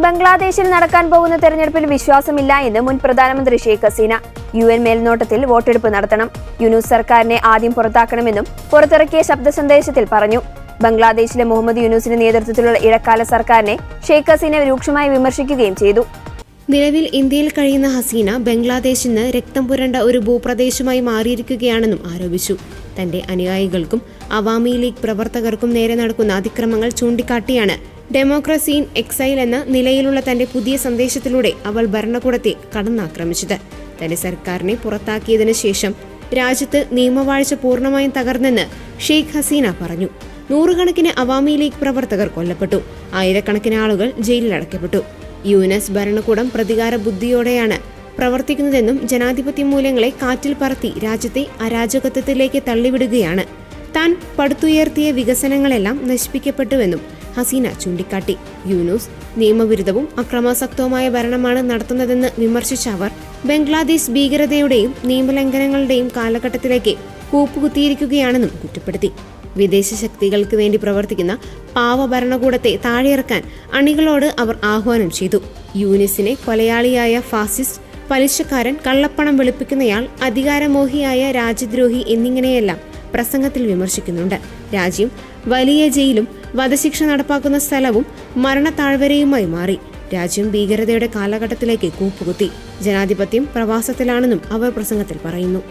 ബംഗ്ലാദേശിൽ നടക്കാൻ പോകുന്ന തെരഞ്ഞെടുപ്പിൽ വിശ്വാസമില്ല എന്ന് മുൻ പ്രധാനമന്ത്രി ഷെയ്ഖ് ഹസീന. UN മേൽനോട്ടത്തിൽ വോട്ടെടുപ്പ് നടത്തണം. യൂനൂസ് സർക്കാരിനെ ആദ്യം പുറത്താക്കണമെന്നും പുറത്തിറക്കിയ ശബ്ദ സന്ദേശത്തിൽ പറഞ്ഞു. ബംഗ്ലാദേശിലെ മുഹമ്മദ് യൂനൂസിന്റെ നേതൃത്വത്തിലുള്ള ഇടക്കാല സർക്കാരിനെ ഷെയ്ഖ് ഹസീന രൂക്ഷമായി വിമർശിക്കുകയും ചെയ്തു. നിലവിൽ ഇന്ത്യയിൽ കഴിയുന്ന ഹസീന ബംഗ്ലാദേശിൽ നിന്ന് രക്തം പുരണ്ട ഒരു ഭൂപ്രദേശമായി മാറിയിരിക്കുകയാണെന്നും ആരോപിച്ചു. തന്റെ അനുയായികൾക്കും അവാമി ലീഗ് പ്രവർത്തകർക്കും നേരെ നടക്കുന്ന അതിക്രമങ്ങൾ ചൂണ്ടിക്കാട്ടിയാണ് ഡെമോക്രസി ഇൻ എക്സൈൽ എന്ന നിലയിലുള്ള തന്റെ പുതിയ സന്ദേശത്തിലൂടെ അവൾ ഭരണകൂടത്തെ കടന്നാക്രമിച്ചത്. തന്റെ സർക്കാരിനെ പുറത്താക്കിയതിനു ശേഷം രാജ്യത്ത് നിയമവാഴ്ച പൂർണ്ണമായും തകർന്നെന്ന് ഷെയ്ഖ് ഹസീന പറഞ്ഞു. നൂറുകണക്കിന് അവാമി ലീഗ് പ്രവർത്തകർ കൊല്ലപ്പെട്ടു. ആയിരക്കണക്കിന് ആളുകൾ ജയിലിലടയ്ക്കപ്പെട്ടു. യൂനസ് ഭരണകൂടം പ്രതികാര ബുദ്ധിയോടെയാണ് പ്രവർത്തിക്കുന്നതെന്നും ജനാധിപത്യ മൂല്യങ്ങളെ കാറ്റിൽ പറത്തി രാജ്യത്തെ അരാജകത്വത്തിലേക്ക് തള്ളിവിടുകയാണ്. താൻ പടുത്തുയർത്തിയ വികസനങ്ങളെല്ലാം നശിപ്പിക്കപ്പെട്ടുവെന്നും ഹസീന ചൂണ്ടിക്കാട്ടി. യൂനൂസ് നിയമവിരുദ്ധവും അക്രമാസക്തവുമായ ഭരണമാണ് നടത്തുന്നതെന്ന് വിമർശിച്ച അവർ ബംഗ്ലാദേശ് ഭീകരതയുടെയും നിയമലംഘനങ്ങളുടെയും കാലഘട്ടത്തിലേക്ക് കൂപ്പുകുത്തിയിരിക്കുകയാണെന്നും കുറ്റപ്പെടുത്തി. വിദേശ ശക്തികൾക്ക് വേണ്ടി പ്രവർത്തിക്കുന്ന പാവ ഭരണകൂടത്തെ താഴെയിറക്കാൻ അണികളോട് അവർ ആഹ്വാനം ചെയ്തു. യൂനിസിനെ കൊലയാളിയായ ഫാസിസ്റ്റ്, പലിശക്കാരൻ, കള്ളപ്പണം വെളുപ്പിക്കുന്നയാൾ, അധികാരമോഹിയായ രാജ്യദ്രോഹി എന്നിങ്ങനെയെല്ലാം പ്രസംഗത്തിൽ വിമർശിക്കുന്നുണ്ട്. രാജ്യം വലിയ ജയിലും വധശിക്ഷ നടപ്പാക്കുന്ന സ്ഥലവും മരണത്താഴ്വരയുമായി മാറി. രാജ്യം ഭീകരതയുടെ കാലഘട്ടത്തിലേക്ക് കൂപ്പുകുത്തി. ജനാധിപത്യം പ്രവാസത്തിലാണെന്നും അവർ പ്രസംഗത്തിൽ പറയുന്നു.